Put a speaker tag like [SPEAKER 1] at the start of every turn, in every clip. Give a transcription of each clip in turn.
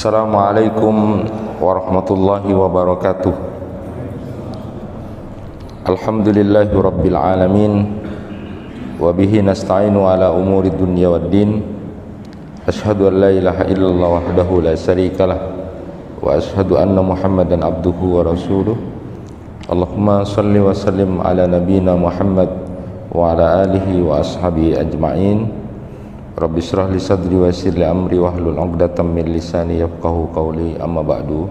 [SPEAKER 1] Assalamualaikum warahmatullahi wabarakatuh. Alhamdulillahi rabbil alamin. Wa bihi nasta'inu ala umuri dunya waddin. Ashhadu an la ilaha illallah wahdahu la syarikalah. Wa ashhadu anna Muhammadan abduhu wa rasuluh. Allahumma salli wa sallim ala nabiyyina Muhammad wa ala alihi wa ashabihi ajma'in. Rabbi shrah li sadri wa yassir li amri wahlul 'uqdatam min lisani yafqahu qawli, amma ba'du.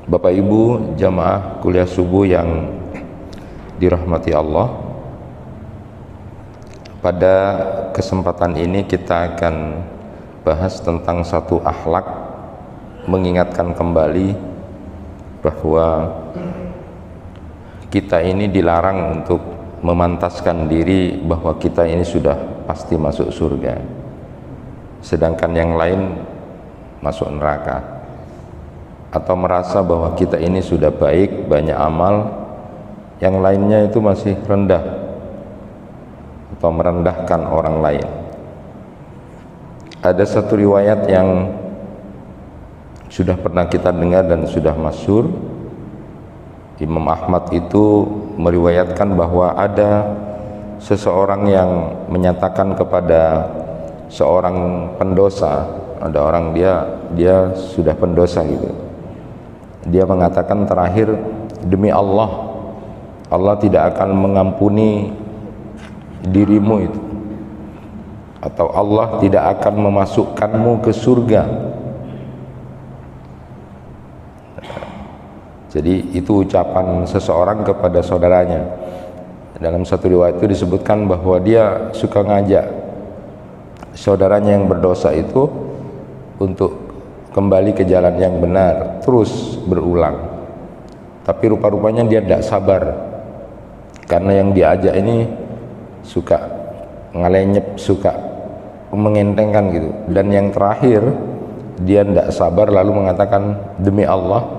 [SPEAKER 1] Bapak Ibu jamaah kuliah subuh yang dirahmati Allah, pada kesempatan ini kita akan bahas tentang satu akhlak, mengingatkan kembali bahwa kita ini dilarang untuk memantaskan diri bahwa kita ini sudah pasti masuk surga, sedangkan yang lain masuk neraka, atau merasa bahwa kita ini sudah baik, banyak amal, yang lainnya itu masih rendah atau merendahkan orang lain. Ada satu riwayat yang sudah pernah kita dengar dan sudah masyhur. Imam Ahmad itu meriwayatkan bahwa ada seseorang yang menyatakan kepada seorang pendosa, ada orang dia sudah pendosa gitu. Dia mengatakan terakhir, demi Allah, Allah tidak akan mengampuni dirimu itu, atau Allah tidak akan memasukkanmu ke surga. Jadi itu ucapan seseorang kepada saudaranya. Dalam satu riwayat itu disebutkan bahwa dia suka ngajak saudaranya yang berdosa itu untuk kembali ke jalan yang benar, terus berulang. Tapi rupa-rupanya dia tidak sabar, karena yang diajak ini suka ngalenyep, suka mengentengkan gitu. Dan yang terakhir dia tidak sabar lalu mengatakan, demi Allah,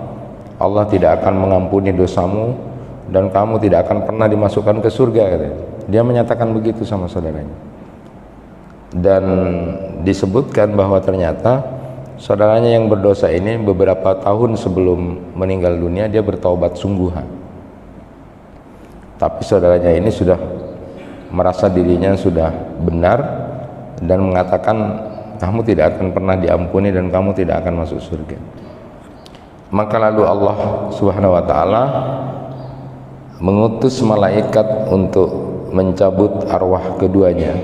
[SPEAKER 1] Allah tidak akan mengampuni dosamu dan kamu tidak akan pernah dimasukkan ke surga, katanya. Dia menyatakan begitu sama saudaranya. Dan disebutkan bahwa ternyata saudaranya yang berdosa ini beberapa tahun sebelum meninggal dunia dia bertaubat sungguhan. Tapi saudaranya ini sudah merasa dirinya sudah benar dan mengatakan, kamu tidak akan pernah diampuni dan kamu tidak akan masuk surga. Maka lalu Allah Subhanahu wa ta'ala mengutus malaikat untuk mencabut arwah keduanya.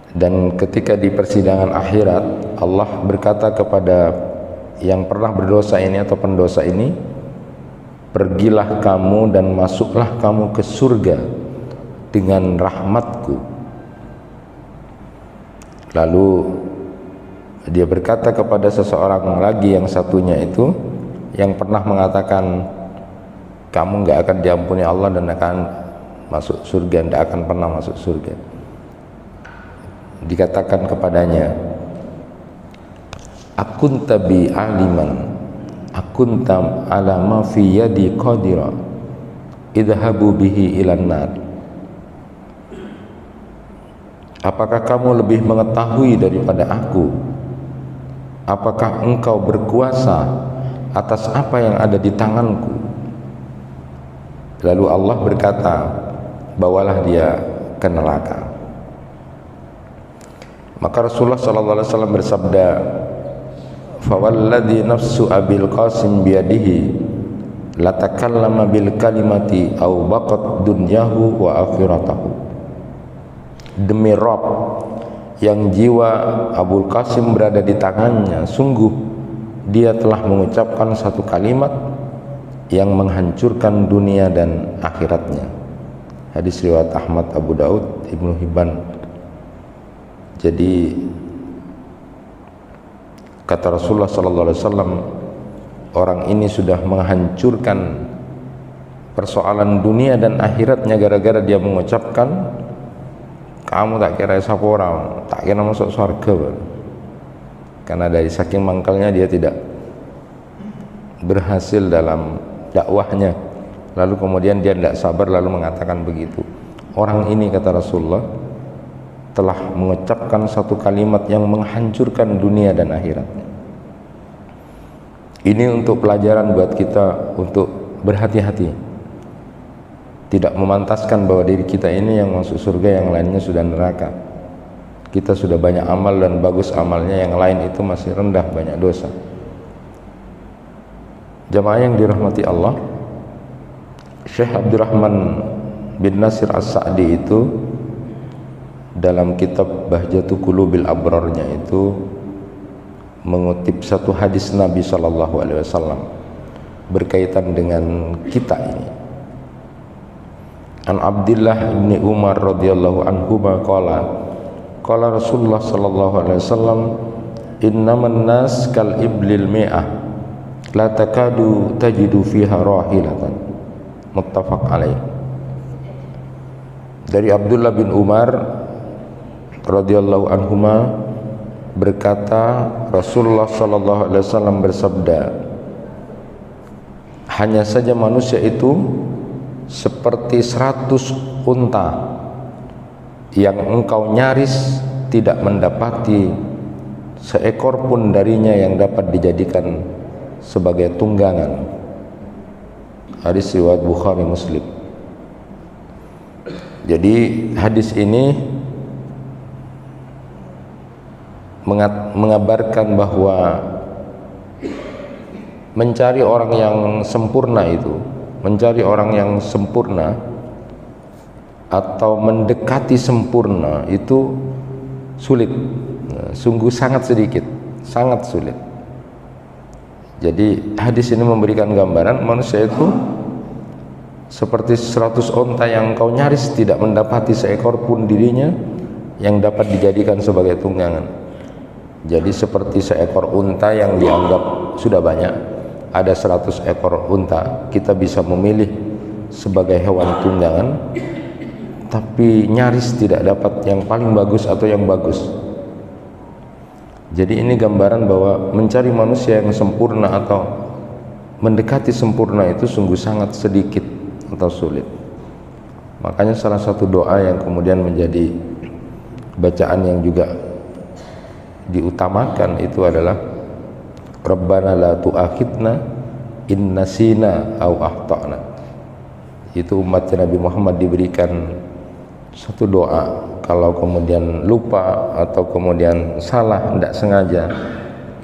[SPEAKER 1] Dan ketika di persidangan akhirat, Allah berkata kepada yang pernah berdosa ini atau pendosa ini, pergilah kamu dan masuklah kamu ke surga dengan rahmatku. Lalu dia berkata kepada seseorang lagi yang satunya itu, yang pernah mengatakan, kamu nggak akan diampuni Allah dan akan masuk surga, tidak akan pernah masuk surga. Dikatakan kepadanya, akunta bi aliman, akunta ala ma fi yadi qadira, idhabu bihi ilan nar. Apakah kamu lebih mengetahui daripada aku? Apakah engkau berkuasa atas apa yang ada di tanganku? Lalu Allah berkata, bawalah dia ke neraka. Maka Rasulullah SAW bersabda, fawalladhi nafsu abil qasim biyadihi latakallama bil kalimati au baqat dunyahu wa akhiratahu. Demi Rabb yang jiwa Abul Qasim berada di tangannya, sungguh dia telah mengucapkan satu kalimat yang menghancurkan dunia dan akhiratnya. Hadis riwayat Ahmad, Abu Daud, Ibnu Hibban. Jadi kata Rasulullah SAW, orang ini sudah menghancurkan persoalan dunia dan akhiratnya gara-gara dia mengucapkan, kamu tak kira siapa orang, tak kira masuk surga. Karena dari saking mangkalnya dia tidak berhasil dalam dakwahnya. Lalu kemudian dia tidak sabar lalu mengatakan begitu. Orang ini, kata Rasulullah, telah mengucapkan satu kalimat yang menghancurkan dunia dan akhiratnya. Ini untuk pelajaran buat kita untuk berhati-hati, tidak memantaskan bahwa diri kita ini yang masuk surga, yang lainnya sudah neraka. Kita sudah banyak amal dan bagus amalnya, yang lain itu masih rendah, banyak dosa. Jamaah yang dirahmati Allah, Syekh Abdurrahman bin Nasir As-Sa'di itu dalam kitab Bahjatu Qulubil Abrarnya itu mengutip satu hadis Nabi SAW berkaitan dengan kita ini. An Abdullah bin Umar radhiyallahu anhu qala Rasulullah sallallahu alaihi wasallam, innaman nas kal iblil mi'ah la takadu tajidu fiha rahilatan. Muttafaq alaih. Dari Abdullah bin Umar radhiyallahu anhuma berkata, Rasulullah sallallahu alaihi wasallam bersabda, hanya saja manusia itu seperti 100 unta yang engkau nyaris tidak mendapati seekor pun darinya yang dapat dijadikan sebagai tunggangan. Hadis riwayat Bukhari Muslim. Jadi hadis ini mengabarkan bahwa mencari orang yang sempurna itu, mencari orang yang sempurna atau mendekati sempurna itu sulit, sungguh sangat sedikit, sangat sulit. Jadi hadis ini memberikan gambaran manusia itu seperti 100 unta yang kau nyaris tidak mendapati seekor pun dirinya yang dapat dijadikan sebagai tunggangan. Jadi seperti seekor unta yang dianggap sudah banyak, ada 100 ekor unta, kita bisa memilih sebagai hewan tunggangan, tapi nyaris tidak dapat yang paling bagus atau yang bagus. Jadi ini gambaran bahwa mencari manusia yang sempurna atau mendekati sempurna itu sungguh sangat sedikit atau sulit. Makanya salah satu doa yang kemudian menjadi bacaan yang juga diutamakan itu adalah Rabbana la tu'akhidna in nasina aw akhtana. Itu umatnya Nabi Muhammad diberikan satu doa, kalau kemudian lupa atau kemudian salah, tidak sengaja,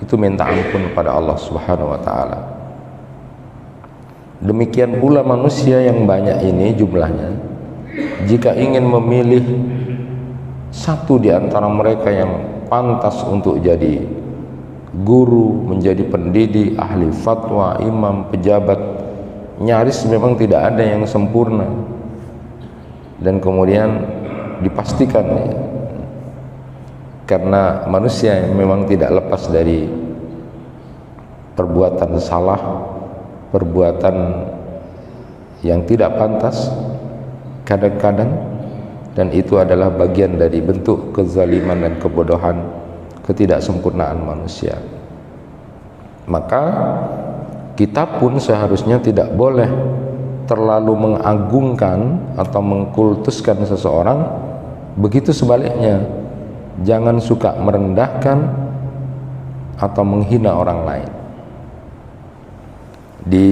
[SPEAKER 1] itu minta ampun kepada Allah Subhanahu wa taala. Demikian pula manusia yang banyak ini jumlahnya, jika ingin memilih satu di antara mereka yang pantas untuk jadi guru, menjadi pendidik, ahli fatwa, imam, pejabat, nyaris memang tidak ada yang sempurna. Dan kemudian dipastikan ya, karena manusia memang tidak lepas dari perbuatan salah, perbuatan yang tidak pantas kadang-kadang, dan itu adalah bagian dari bentuk kezaliman dan kebodohan, ketidaksempurnaan manusia. Maka kita pun seharusnya tidak boleh terlalu mengagungkan atau mengkultuskan seseorang, begitu sebaliknya jangan suka merendahkan atau menghina orang lain. Di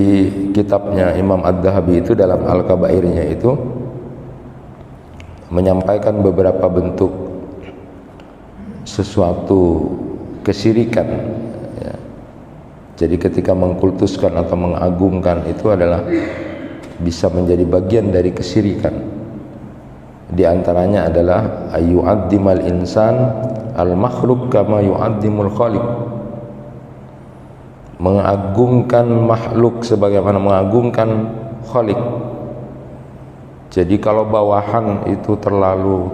[SPEAKER 1] kitabnya Imam Ad-Dhahabi itu dalam Al-Kabairnya itu menyampaikan beberapa bentuk sesuatu kesyirikan ya. Jadi ketika mengkultuskan atau mengagungkan itu adalah bisa menjadi bagian dari kesyirikan. Di antaranya adalah ayyu'addimal insan al-makhluk kama yu'addimul khaliq, mengagungkan makhluk sebagaimana mengagungkan khaliq. Jadi kalau bawahan itu terlalu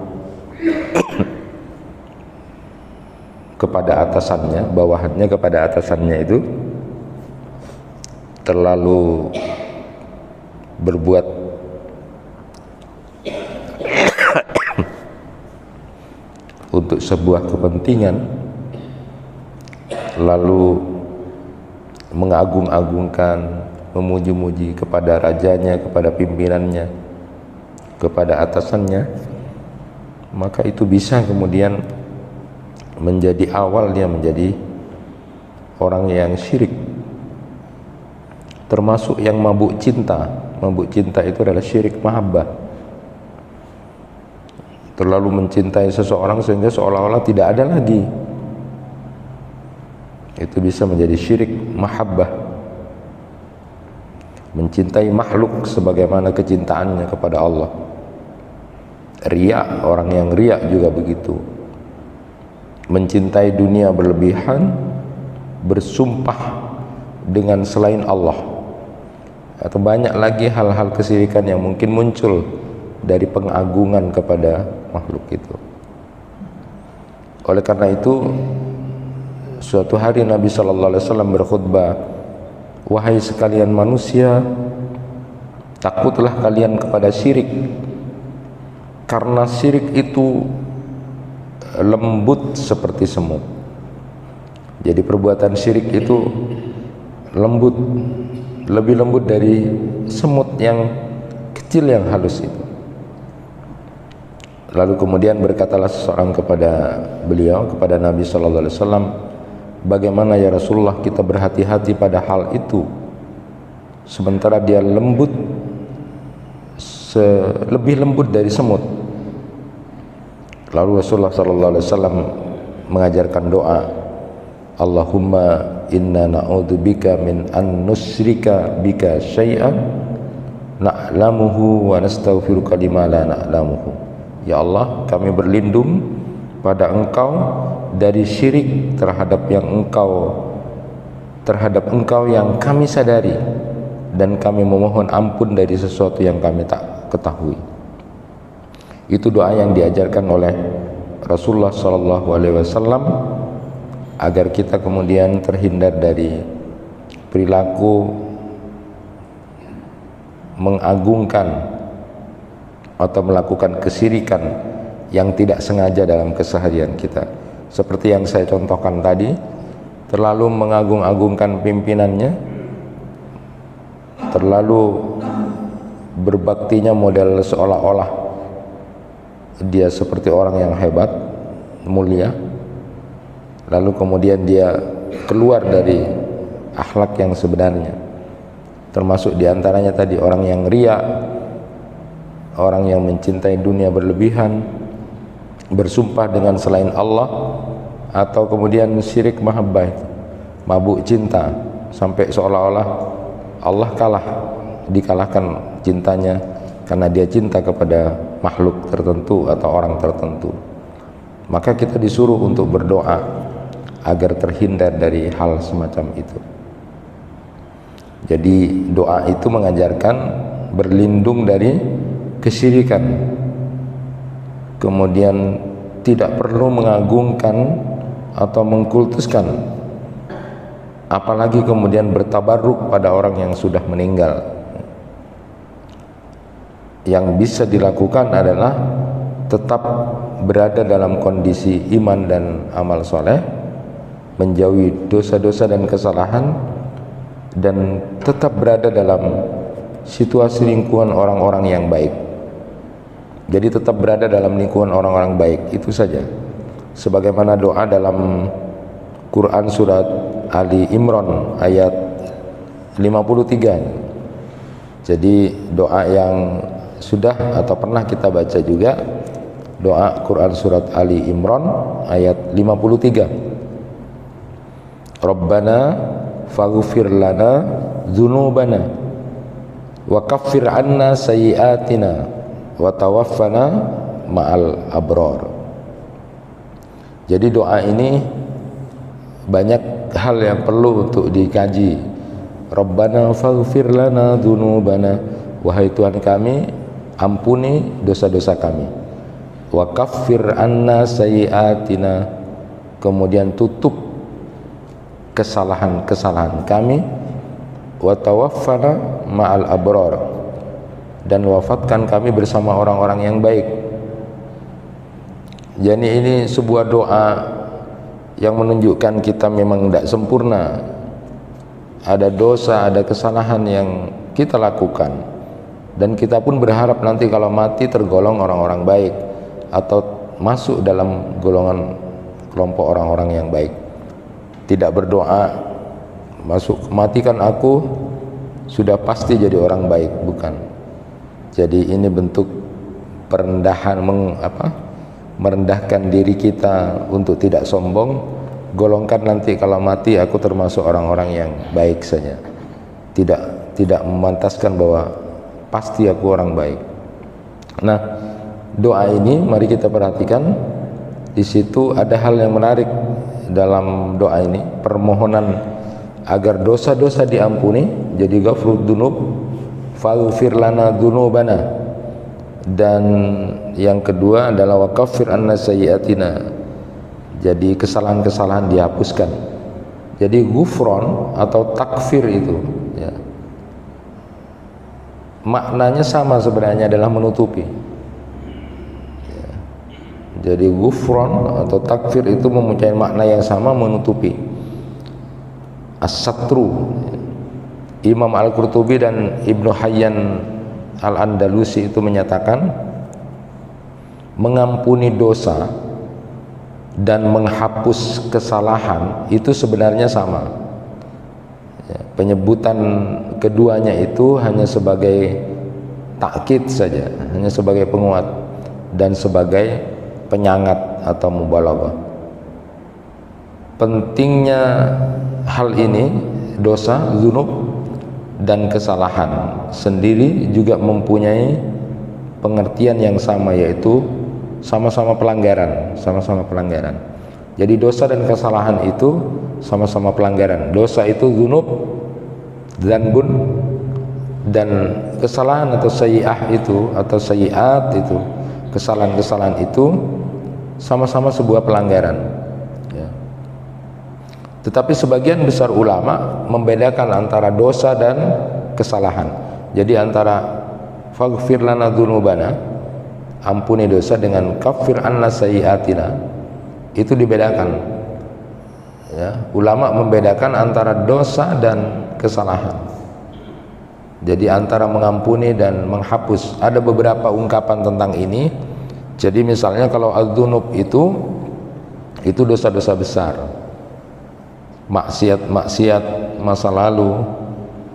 [SPEAKER 1] kepada atasannya, bawahannya kepada atasannya itu terlalu berbuat untuk sebuah kepentingan, lalu mengagung-agungkan, memuji-muji kepada rajanya, kepada pimpinannya, kepada atasannya, maka itu bisa kemudian menjadi awal dia menjadi orang yang syirik. Termasuk yang mabuk cinta. Mabuk cinta itu adalah syirik mahabbah. Terlalu mencintai seseorang sehingga seolah-olah tidak ada lagi. Itu bisa menjadi syirik mahabbah. Mencintai makhluk sebagaimana kecintaannya kepada Allah. Riya, orang yang riya juga begitu. Mencintai dunia berlebihan, bersumpah dengan selain Allah. Atau banyak lagi hal-hal kesyirikan yang mungkin muncul dari pengagungan kepada makhluk itu. Oleh karena itu, suatu hari Nabi sallallahu alaihi wasallam berkhutbah, "Wahai sekalian manusia, takutlah kalian kepada syirik, karena syirik itu lembut seperti semut." Jadi perbuatan syirik itu lembut, lebih lembut dari semut yang kecil yang halus itu. Lalu kemudian berkatalah seseorang kepada beliau, kepada Nabi sallallahu alaihi wasallam, "Bagaimana ya Rasulullah kita berhati-hati pada hal itu, sementara dia lembut, lebih lembut dari semut?" Lalu Rasulullah sallallahu alaihi wasallam mengajarkan doa, "Allahumma inna na'udzubika min an nusyrika bika syai'an na'lamuhu wa nastaghfiruka lima la na'lamuhu." Ya Allah, kami berlindung pada Engkau dari syirik terhadap Engkau yang kami sadari, dan kami memohon ampun dari sesuatu yang kami tak ketahui. Itu doa yang diajarkan oleh Rasulullah SAW agar kita kemudian terhindar dari perilaku mengagungkan atau melakukan kesyirikan yang tidak sengaja dalam keseharian kita. Seperti yang saya contohkan tadi, terlalu mengagung-agungkan pimpinannya, terlalu berbaktinya model seolah-olah dia seperti orang yang hebat, mulia, lalu kemudian dia keluar dari akhlak yang sebenarnya. Termasuk diantaranya tadi orang yang riya, orang yang mencintai dunia berlebihan, bersumpah dengan selain Allah, atau kemudian syirik mahabbah, mabuk cinta, sampai seolah-olah Allah dikalahkan cintanya karena dia cinta kepada makhluk tertentu atau orang tertentu. Maka kita disuruh untuk berdoa agar terhindar dari hal semacam itu. Jadi doa itu mengajarkan berlindung dari kesyirikan, kemudian tidak perlu mengagungkan atau mengkultuskan, apalagi kemudian bertabarruk pada orang yang sudah meninggal. Yang bisa dilakukan adalah tetap berada dalam kondisi iman dan amal soleh, menjauhi dosa-dosa dan kesalahan, dan tetap berada dalam situasi lingkungan orang-orang yang baik. Jadi tetap berada dalam lingkungan orang-orang baik, itu saja. Sebagaimana doa dalam Quran surat Ali Imran ayat 53. Jadi doa yang sudah atau pernah kita baca juga, doa Quran surat Ali Imran ayat 53. Rabbana faghfir lana dzunubana wa kaffir anna sayyi'atina wa tawaffana ma'al abrar. Jadi doa ini banyak hal yang perlu untuk dikaji. Rabbana faghfir lana dzunubana, wahai Tuhan kami, ampuni dosa-dosa kami. Wa kaffir anna sayyi'atina, kemudian tutup kesalahan-kesalahan kami. Wa tawaffana ma'al abrar, dan wafatkan kami bersama orang-orang yang baik. Jadi ini sebuah doa yang menunjukkan kita memang tidak sempurna, ada dosa, ada kesalahan yang kita lakukan, dan kita pun berharap nanti kalau mati tergolong orang-orang baik atau masuk dalam golongan kelompok orang-orang yang baik. Tidak berdoa, matikan aku, sudah pasti jadi orang baik, bukan. Jadi ini bentuk perendahan, merendahkan diri kita untuk tidak sombong. Golongkan nanti kalau mati aku termasuk orang-orang yang baik saja. Tidak memantaskan bahwa pasti aku orang baik. Nah, doa ini mari kita perhatikan. Di situ ada hal yang menarik dalam doa ini, permohonan agar dosa-dosa diampuni. Jadi ghafrud dzunub, faghfir lana dzunubana. Dan yang kedua adalah wakaffir anna sayyiatina. Jadi kesalahan-kesalahan dihapuskan. Jadi ghufron atau takfir itu ya, maknanya sama sebenarnya, adalah menutupi ya. Jadi ghufron atau takfir itu mempunyai makna yang sama, menutupi. As-satru, Imam Al-Qurtubi dan Ibnu Hayyan Al-Andalusi itu menyatakan mengampuni dosa dan menghapus kesalahan itu sebenarnya sama ya, penyebutan keduanya itu hanya sebagai takkid saja, hanya sebagai penguat dan sebagai penyangat atau mubalaghah. Pentingnya hal ini, dosa, dzunub dan kesalahan sendiri juga mempunyai pengertian yang sama, yaitu sama-sama pelanggaran, sama-sama pelanggaran. Jadi dosa dan kesalahan itu sama-sama pelanggaran. Dosa itu dzunub, dzanbun, dan kesalahan atau sayyi'ah itu atau sayyi'at itu, kesalahan-kesalahan itu sama-sama sebuah pelanggaran ya. Tetapi sebagian besar ulama membedakan antara dosa dan kesalahan. Jadi antara faghfir lana dzunubana, ampuni dosa, dengan kafir anna sayyiatina, itu dibedakan ya. Ulama membedakan antara dosa dan kesalahan. Jadi antara mengampuni dan menghapus. Ada beberapa ungkapan tentang ini. Jadi misalnya kalau adzunub itu dosa-dosa besar, maksiat masa lalu,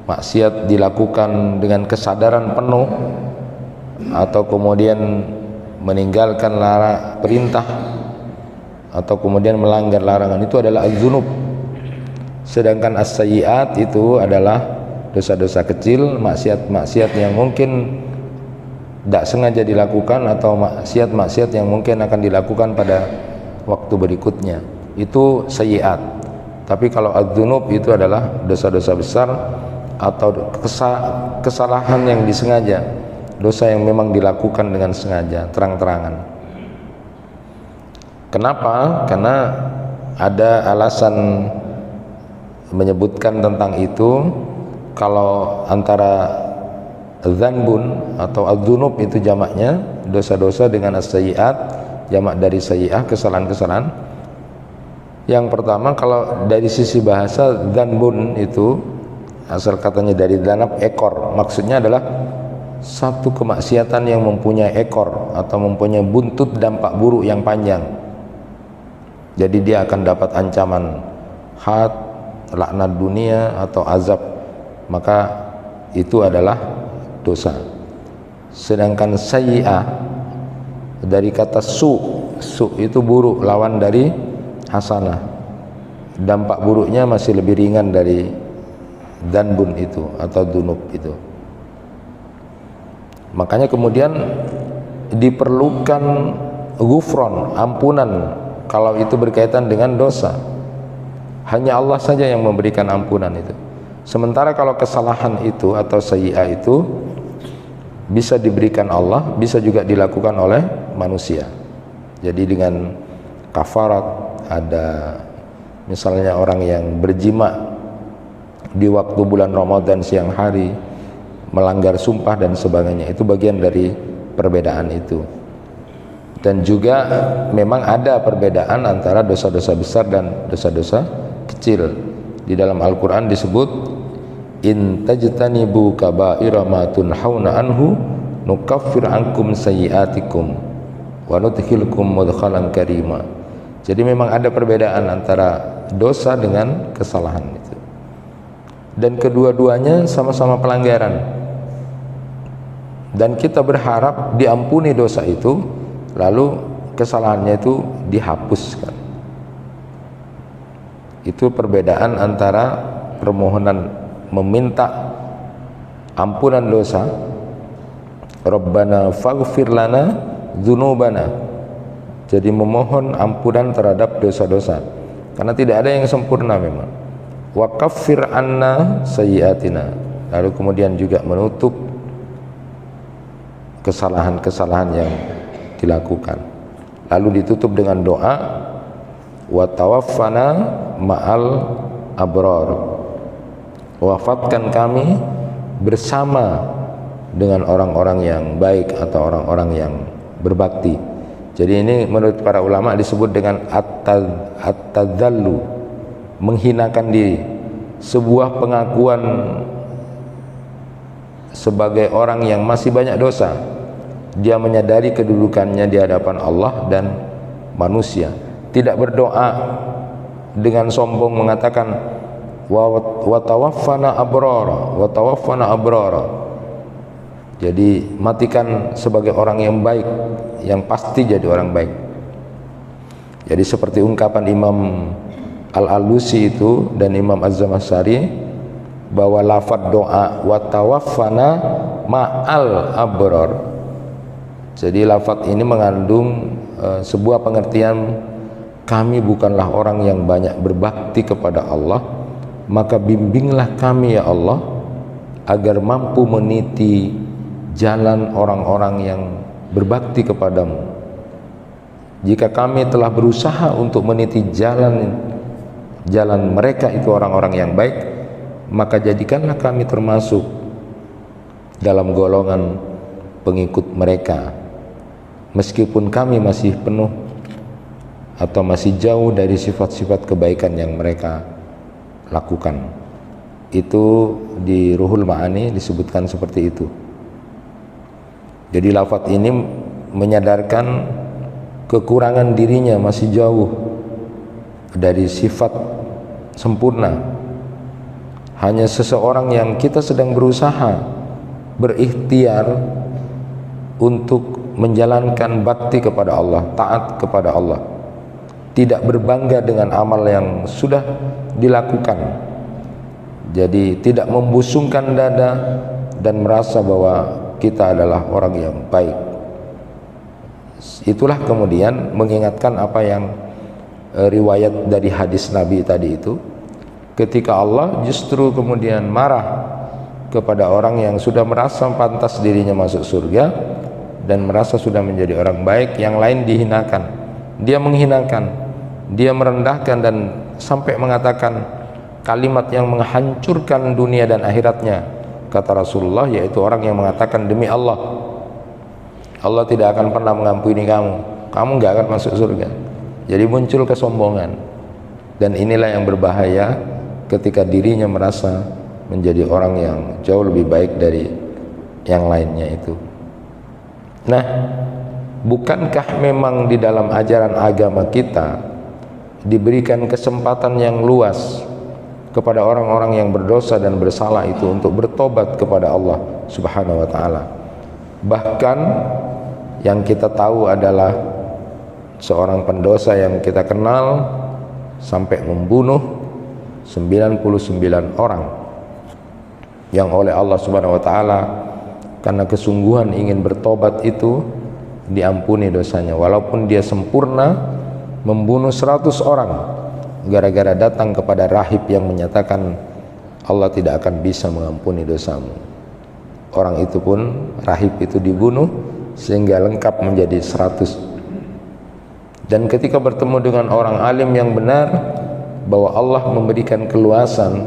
[SPEAKER 1] maksiat dilakukan dengan kesadaran penuh, atau kemudian meninggalkan perintah, atau kemudian melanggar larangan, itu adalah az-dzunub. Sedangkan as-sayyi'at itu adalah dosa-dosa kecil, maksiat-maksiat yang mungkin tidak sengaja dilakukan, atau maksiat-maksiat yang mungkin akan dilakukan pada waktu berikutnya, itu sayyi'at. Tapi kalau az-dzunub itu adalah dosa-dosa besar atau kesalahan yang disengaja, dosa yang memang dilakukan dengan sengaja, terang-terangan. Kenapa? Karena ada alasan menyebutkan tentang itu. Kalau antara dzanbun atau adzunub itu jamaknya dosa-dosa, dengan as-sayyi'at jamak dari sayyi'ah, kesalahan-kesalahan. Yang pertama, kalau dari sisi bahasa, dzanbun itu asal katanya dari dzanab, ekor. Maksudnya adalah satu kemaksiatan yang mempunyai ekor atau mempunyai buntut dampak buruk yang panjang. Jadi dia akan dapat ancaman had, laknat dunia atau azab, maka itu adalah dosa. Sedangkan sayyi'ah dari kata su itu buruk, lawan dari hasanah. Dampak buruknya masih lebih ringan dari dzanbun itu atau dzunub itu. Makanya kemudian diperlukan ghufron, ampunan, kalau itu berkaitan dengan dosa. Hanya Allah saja yang memberikan ampunan itu. Sementara kalau kesalahan itu atau sayyi'ah itu bisa diberikan Allah, bisa juga dilakukan oleh manusia. Jadi dengan kafarat, ada misalnya orang yang berjima di waktu bulan Ramadan siang hari, melanggar sumpah dan sebagainya, itu bagian dari perbedaan itu. Dan juga memang ada perbedaan antara dosa-dosa besar dan dosa-dosa kecil. Di dalam Al-Quran disebut in tajtanibu kaba'ira ma tunhauna anhu nukaffir ankum sayyi'atikum. wa nudkhilkum mudkhalan karima. Jadi memang ada perbedaan antara dosa dengan kesalahan itu. Dan kedua-duanya sama-sama pelanggaran. Dan kita berharap diampuni dosa itu, lalu kesalahannya itu dihapuskan. Itu perbedaan antara permohonan meminta ampunan dosa, Rabbana faghfir lana dzunubana, jadi memohon ampunan terhadap dosa-dosa, karena tidak ada yang sempurna memang. Wa kaffir anna sayyiatina, lalu kemudian juga menutup kesalahan-kesalahan yang dilakukan, lalu ditutup dengan doa wa tawaffana ma'al abrar, wafatkan kami bersama dengan orang-orang yang baik atau orang-orang yang berbakti. Jadi ini menurut para ulama disebut dengan at-tadzallu, menghinakan diri, sebuah pengakuan sebagai orang yang masih banyak dosa. Dia menyadari kedudukannya di hadapan Allah dan manusia, tidak berdoa dengan sombong mengatakan wa tawaffana abrara, wa tawaffana abrara. Jadi matikan sebagai orang yang baik, yang pasti jadi orang baik. Jadi seperti ungkapan Imam Al-Alusi itu dan Imam Az-Zamakhsyari, bahwa lafaz doa wa tawaffana ma'al abrar. Jadi lafaz ini mengandung sebuah pengertian, kami bukanlah orang yang banyak berbakti kepada Allah, maka bimbinglah kami ya Allah agar mampu meniti jalan orang-orang yang berbakti kepadamu. Jika kami telah berusaha untuk meniti jalan mereka itu orang-orang yang baik, maka jadikanlah kami termasuk dalam golongan pengikut mereka, meskipun kami masih penuh atau masih jauh dari sifat-sifat kebaikan yang mereka lakukan. Itu di Ruhul Ma'ani disebutkan seperti itu. Jadi lafaz ini menyadarkan kekurangan dirinya masih jauh dari sifat sempurna. Hanya seseorang yang kita sedang berusaha berikhtiar untuk menjalankan bakti kepada Allah, taat kepada Allah, tidak berbangga dengan amal yang sudah dilakukan. Jadi tidak membusungkan dada dan merasa bahwa kita adalah orang yang baik. Itulah kemudian mengingatkan apa yang riwayat dari hadis Nabi tadi itu, ketika Allah justru kemudian marah kepada orang yang sudah merasa pantas dirinya masuk surga dan merasa sudah menjadi orang baik, yang lain dihinakan, dia menghinakan, dia merendahkan dan sampai mengatakan kalimat yang menghancurkan dunia dan akhiratnya, kata Rasulullah, yaitu orang yang mengatakan demi Allah, Allah tidak akan pernah mengampuni kamu, kamu nggak akan masuk surga. Jadi muncul kesombongan, dan inilah yang berbahaya ketika dirinya merasa menjadi orang yang jauh lebih baik dari yang lainnya itu. Nah, bukankah memang di dalam ajaran agama kita diberikan kesempatan yang luas kepada orang-orang yang berdosa dan bersalah itu untuk bertobat kepada Allah Subhanahu wa ta'ala? Bahkan yang kita tahu adalah seorang pendosa yang kita kenal sampai membunuh 99 orang yang oleh Allah Subhanahu wa ta'ala karena kesungguhan ingin bertobat itu diampuni dosanya, walaupun dia sempurna membunuh 100 orang gara-gara datang kepada rahib yang menyatakan Allah tidak akan bisa mengampuni dosamu. Orang itu pun, rahib itu dibunuh sehingga lengkap menjadi 100. Dan ketika bertemu dengan orang alim yang benar bahwa Allah memberikan keluasan,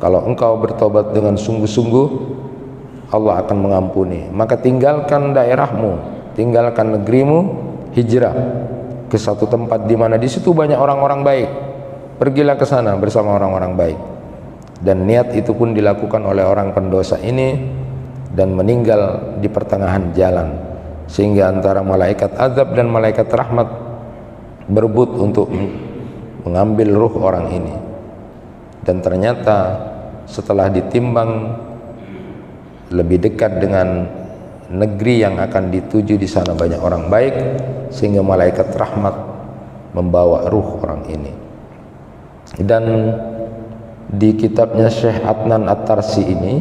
[SPEAKER 1] kalau engkau bertobat dengan sungguh-sungguh Allah akan mengampuni, maka tinggalkan daerahmu, tinggalkan negerimu, hijrah ke satu tempat di mana di situ banyak orang-orang baik. Pergilah ke sana bersama orang-orang baik. Dan niat itu pun dilakukan oleh orang pendosa ini dan meninggal di pertengahan jalan. sehingga antara malaikat azab dan malaikat rahmat berebut untuk mengambil ruh orang ini. Dan ternyata setelah ditimbang lebih dekat dengan negeri yang akan dituju, di sana banyak orang baik, sehingga malaikat rahmat membawa ruh orang ini. Dan di kitabnya Syekh Adnan At-Tarsi ini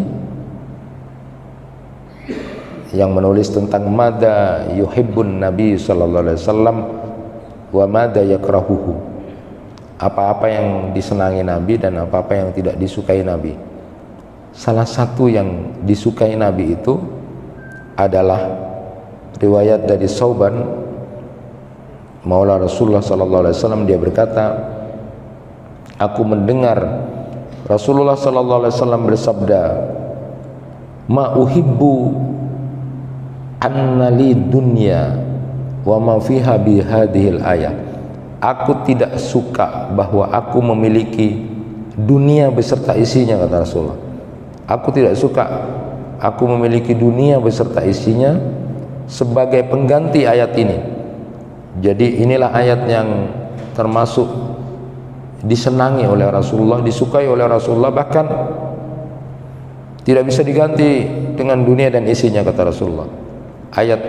[SPEAKER 1] yang menulis tentang mada yuhibbun Nabi sallallahu alaihi wasallam wa mada yakrahuhu, apa-apa yang disenangi Nabi dan apa-apa yang tidak disukai Nabi. Salah satu yang disukai Nabi itu adalah riwayat dari Sauban Maula Rasulullah sallallahu alaihi wasallam. Dia berkata, aku mendengar Rasulullah sallallahu alaihi wasallam bersabda, ma uhibbu annali dunya wa ma fiha bi hadhil ayah. Aku tidak suka bahwa aku memiliki dunia beserta isinya, kata Rasulullah. Aku tidak suka aku memiliki dunia beserta isinya sebagai pengganti ayat ini. Jadi inilah ayat yang termasuk disenangi oleh Rasulullah, disukai oleh Rasulullah, bahkan tidak bisa diganti dengan dunia dan isinya, kata Rasulullah. Ayat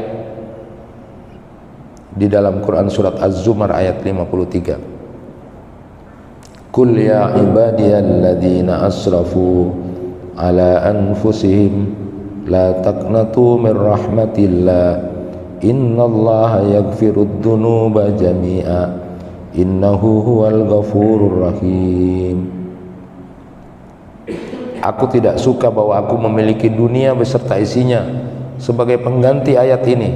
[SPEAKER 1] di dalam Quran surat Az-Zumar ayat 53. Qul ya ibadiyalladzina asrafu ala anfusihim la taqnatu min rahmatillah innallaha yaghfirud dzunuba jami'a innahu huwal ghafurur rahim. Aku tidak suka bahwa aku memiliki dunia beserta isinya sebagai pengganti ayat ini.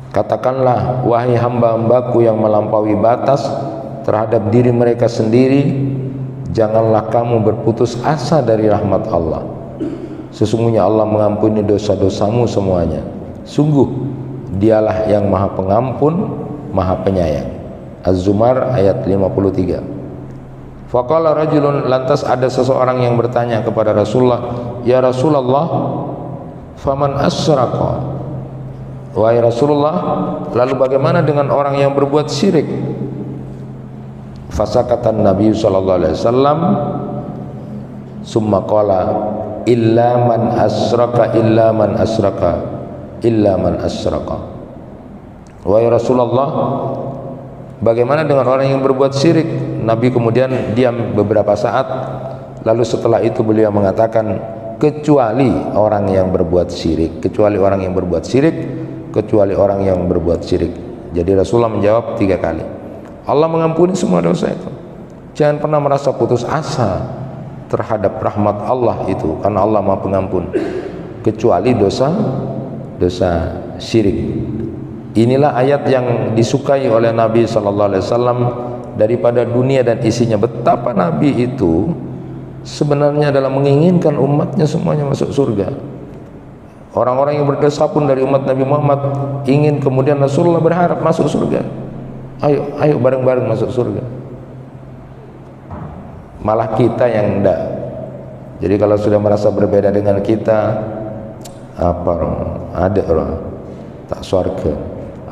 [SPEAKER 1] Katakanlah, wahai hamba-hambaku yang melampaui batas terhadap diri mereka sendiri, janganlah kamu berputus asa dari rahmat Allah. Sesungguhnya Allah mengampuni dosa-dosamu semuanya. Sungguh dialah yang maha pengampun, maha penyayang. Az-Zumar ayat 53. Faqala rajulun, lantas ada seseorang yang bertanya kepada Rasulullah, ya Rasulullah, faman asraqa? Wahai Rasulullah, lalu bagaimana dengan orang yang berbuat syirik? Fasakatan Nabi sallallahu alaihi wasallam summa qala illa man asraka illa man asraka illa man asraka. Wahai Rasulullah, bagaimana dengan orang yang berbuat syirik? Nabi kemudian diam beberapa saat, lalu setelah itu beliau mengatakan, kecuali orang yang berbuat syirik, kecuali orang yang berbuat syirik, kecuali orang yang berbuat syirik. Jadi Rasulullah menjawab 3 kali. Allah mengampuni semua dosa itu. Jangan pernah merasa putus asa terhadap rahmat Allah itu, karena Allah Maha Pengampun, kecuali dosa syirik. Inilah ayat yang disukai oleh Nabi sallallahu alaihi wasallam daripada dunia dan isinya. Betapa Nabi itu sebenarnya dalam menginginkan umatnya semuanya masuk surga. Orang-orang yang berdosa pun dari umat Nabi Muhammad ingin kemudian Rasulullah berharap masuk surga. Ayo bareng-bareng masuk surga. Malah kita yang enggak. Jadi kalau sudah merasa berbeda dengan kita, ada orang tak surga,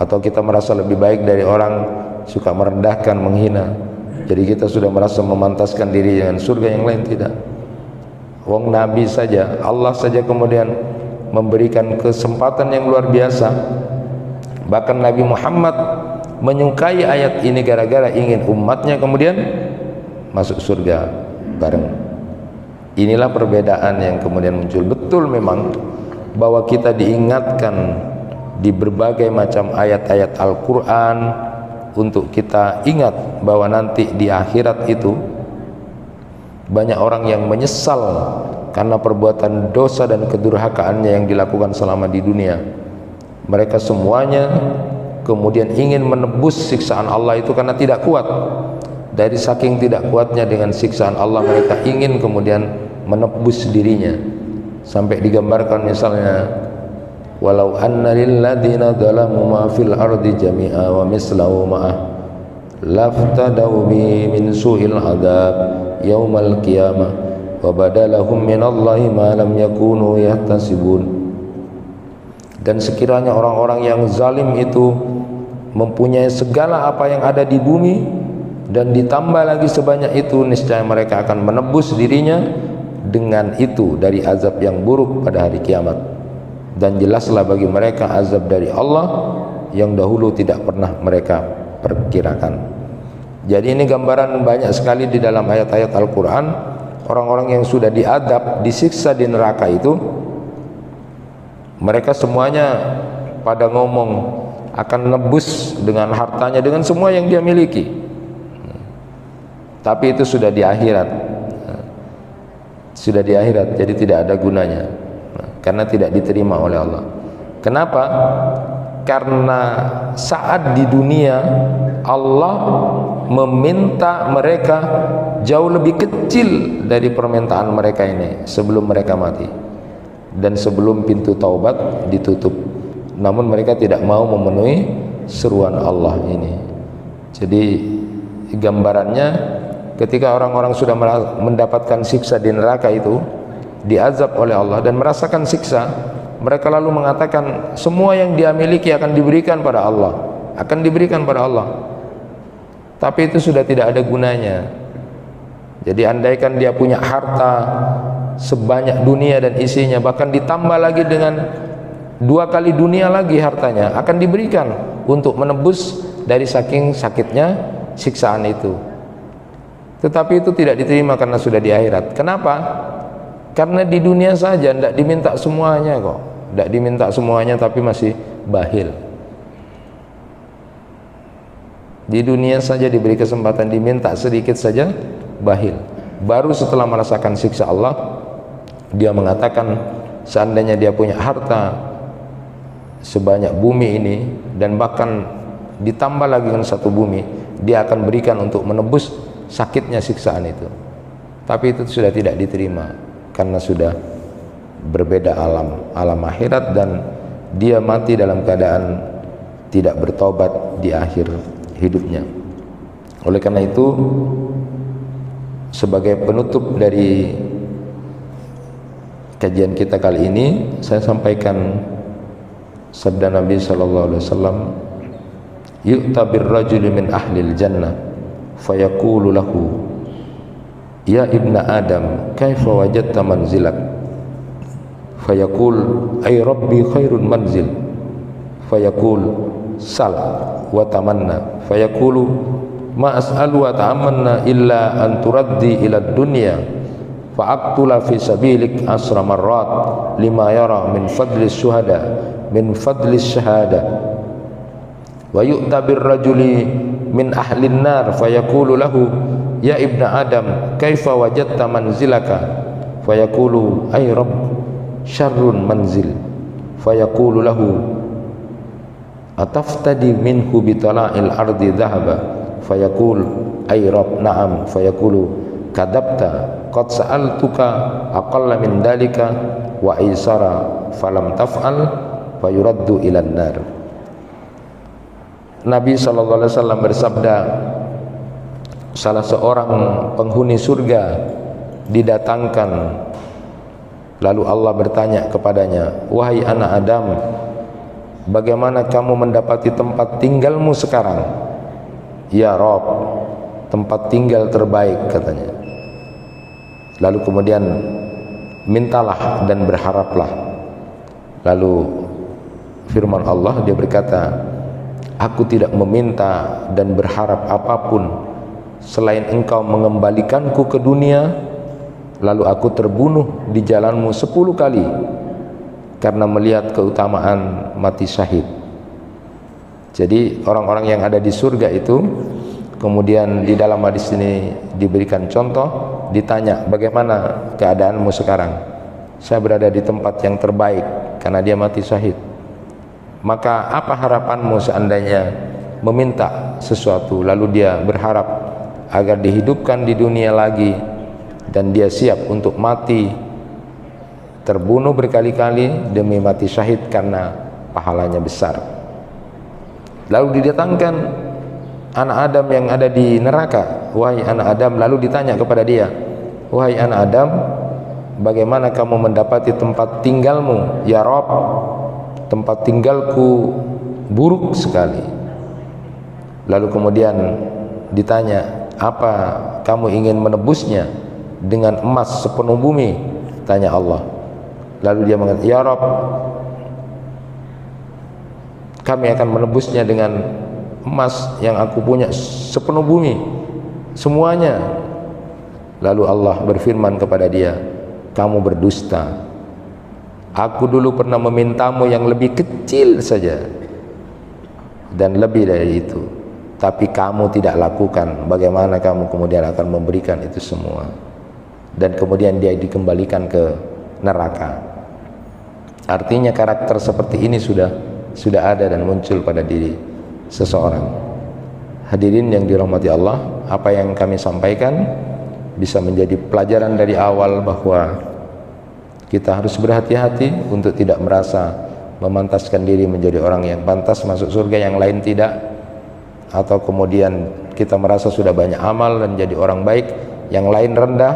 [SPEAKER 1] atau kita merasa lebih baik dari orang, suka merendahkan, menghina, jadi kita sudah merasa memantaskan diri dengan surga, yang lain tidak. Wong Nabi saja, Allah saja kemudian memberikan kesempatan yang luar biasa. Bahkan Nabi Muhammad menyukai ayat ini gara-gara ingin umatnya kemudian masuk surga bareng. Inilah perbedaan yang kemudian muncul. Betul memang bahwa kita diingatkan di berbagai macam ayat-ayat Al-Quran untuk kita ingat bahwa nanti di akhirat itu banyak orang yang menyesal karena perbuatan dosa dan kedurhakaannya yang dilakukan selama di dunia. Mereka semuanya kemudian ingin menebus siksaan Allah itu karena tidak kuat. Dari saking tidak kuatnya dengan siksaan Allah, mereka ingin kemudian menebus dirinya. Sampai digambarkan misalnya, walau anna lilladzina zalamu ma fil ardi jami'a wa mislahu ma'ah laftadaw bi min su'il adab yaumal qiyamah wa badalahum minallahi ma lam yakunu yahtasibun. Dan sekiranya orang-orang yang zalim itu mempunyai segala apa yang ada di bumi dan ditambah lagi sebanyak itu, niscaya mereka akan menebus dirinya dengan itu dari azab yang buruk pada hari kiamat. Dan jelaslah bagi mereka azab dari Allah yang dahulu tidak pernah mereka perkirakan. Jadi ini gambaran banyak sekali di dalam ayat-ayat Al-Quran. Orang-orang yang sudah diadab, disiksa di neraka itu, mereka semuanya pada ngomong akan nebus dengan hartanya, dengan semua yang dia miliki. Tapi itu sudah di akhirat, sudah di akhirat, jadi tidak ada gunanya, karena tidak diterima oleh Allah. Kenapa? Karena saat di dunia Allah meminta mereka jauh lebih kecil dari permintaan mereka ini sebelum mereka mati dan sebelum pintu taubat ditutup. Namun mereka tidak mau memenuhi seruan Allah ini. Jadi gambarannya, ketika orang-orang sudah mendapatkan siksa di neraka itu, diazab oleh Allah dan merasakan siksa, mereka lalu mengatakan semua yang dia miliki akan diberikan pada Allah, akan diberikan pada Allah. Tapi itu sudah tidak ada gunanya. Jadi andaikan dia punya harta sebanyak dunia dan isinya, bahkan ditambah lagi dengan 2 kali dunia lagi hartanya, akan diberikan untuk menebus dari saking sakitnya siksaan itu. Tetapi itu tidak diterima karena sudah di akhirat. Kenapa? Karena di dunia saja tidak diminta semuanya kok, tidak diminta semuanya, tapi masih bakhil. Di dunia saja diberi kesempatan diminta sedikit saja, bakhil. Baru setelah merasakan siksa Allah, dia mengatakan seandainya dia punya harta sebanyak bumi ini dan bahkan ditambah lagi dengan 1 bumi, dia akan berikan untuk menebus sakitnya siksaan itu. Tapi itu sudah tidak diterima karena sudah berbeda alam akhirat, dan dia mati dalam keadaan tidak bertobat di akhir hidupnya. Oleh karena itu, sebagai penutup dari kajian kita kali ini, saya sampaikan sabda Nabi sallallahu alaihi wasallam, yu'ta birrajuli min ahlil jannah fayaqulu lahu ya ibna adam kaifa wajadta manzilak, fayaqul ay rabbi khairun manzil, fayaqul sal wa tamanna, fayaqulu ma as'alu wa ta'amanna illa an turaddi ila dunya fa'aqtula fi sabilik asra marrat lima yara min fadli syuhada min fadli syahada. Wa yu'ta birrajuli min ahlin nar fayaqulu lahu ya ibna adam kaifa wajadta manzilaka, fayaqulu ay rabb syarrun manzil, fayaqulu lahu ataftadi minhu bitala'il ardi dhahaba, fayaqul ay rabb na'am, fayaqulu kadabta qad sa'altuka aqalla min dalika wa aisara falam taf'al fayuraddu ilan nar. Nabi SAW bersabda, salah seorang penghuni surga didatangkan, lalu Allah bertanya kepadanya, wahai anak Adam, bagaimana kamu mendapati tempat tinggalmu sekarang? Ya Rabb, tempat tinggal terbaik, katanya. Lalu kemudian mintalah dan berharaplah. Lalu firman Allah, dia berkata, aku tidak meminta dan berharap apapun selain engkau mengembalikanku ke dunia, lalu aku terbunuh di jalanmu 10 kali karena melihat keutamaan mati syahid. Jadi orang-orang yang ada di surga itu, kemudian di dalam hadis ini diberikan contoh, ditanya bagaimana keadaanmu sekarang? Saya berada di tempat yang terbaik karena dia mati syahid. Maka apa harapanmu seandainya meminta sesuatu, lalu dia berharap agar dihidupkan di dunia lagi dan dia siap untuk mati, terbunuh berkali-kali demi mati syahid karena pahalanya besar. Lalu didatangkan anak Adam yang ada di neraka, wahai anak Adam, lalu ditanya kepada dia, wahai anak Adam, bagaimana kamu mendapati tempat tinggalmu? Ya Rabb, tempat tinggalku buruk sekali. Lalu kemudian ditanya, apa kamu ingin menebusnya dengan emas sepenuh bumi? Tanya Allah. Lalu dia mengatakan, ya Rabb, kami akan menebusnya dengan emas yang aku punya sepenuh bumi, semuanya. Lalu Allah berfirman kepada dia, kamu berdusta. Aku dulu pernah memintamu yang lebih kecil saja dan lebih dari itu, tapi kamu tidak lakukan. Bagaimana kamu kemudian akan memberikan itu semua? Dan kemudian dia dikembalikan ke neraka. Artinya karakter seperti ini sudah ada dan muncul pada diri seseorang. Hadirin yang dirahmati Allah, apa yang kami sampaikan bisa menjadi pelajaran dari awal bahwa kita harus berhati-hati untuk tidak merasa memantaskan diri menjadi orang yang pantas masuk surga, yang lain tidak. Atau kemudian kita merasa sudah banyak amal dan jadi orang baik, yang lain rendah,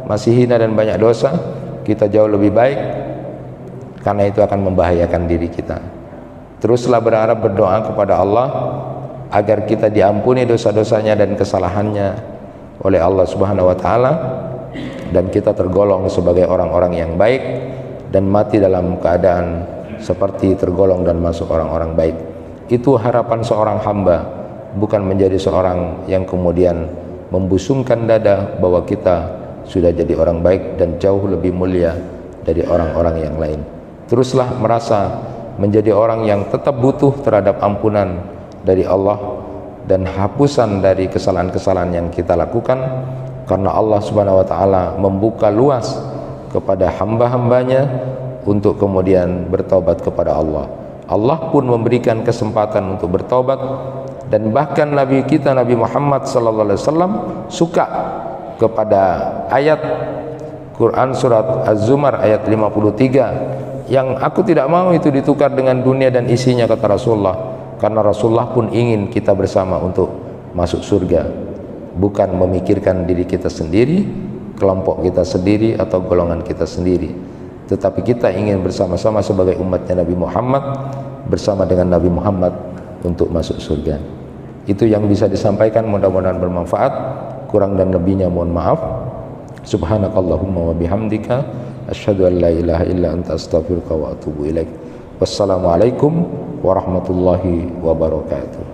[SPEAKER 1] masih hina dan banyak dosa, kita jauh lebih baik, karena itu akan membahayakan diri kita. Teruslah berharap, berdoa kepada Allah agar kita diampuni dosa-dosanya dan kesalahannya oleh Allah Subhanahu wa taala, dan kita tergolong sebagai orang-orang yang baik dan mati dalam keadaan seperti tergolong dan masuk orang-orang baik. Itu harapan seorang hamba, bukan menjadi seorang yang kemudian membusungkan dada bahwa kita sudah jadi orang baik dan jauh lebih mulia dari orang-orang yang lain. Teruslah merasa menjadi orang yang tetap butuh terhadap ampunan dari Allah dan hapusan dari kesalahan-kesalahan yang kita lakukan, karena Allah Subhanahu wa taala membuka luas kepada hamba-hambanya untuk kemudian bertobat kepada Allah. Allah pun memberikan kesempatan untuk bertobat, dan bahkan Nabi kita Nabi Muhammad sallallahu alaihi wasallam suka kepada ayat Quran surat Az-Zumar ayat 53, yang aku tidak mau itu ditukar dengan dunia dan isinya, kata Rasulullah, karena Rasulullah pun ingin kita bersama untuk masuk surga, bukan memikirkan diri kita sendiri, kelompok kita sendiri atau golongan kita sendiri, tetapi kita ingin bersama-sama sebagai umatnya Nabi Muhammad, bersama dengan Nabi Muhammad untuk masuk surga. Itu yang bisa disampaikan, mudah-mudahan bermanfaat. Kurang dan lebihnya mohon maaf. Subhanakallahumma wa bihamdika asyhadu an la ilaha illa anta astaghfiruka wa atubu ilaik. Wassalamualaikum warahmatullahi wabarakatuh.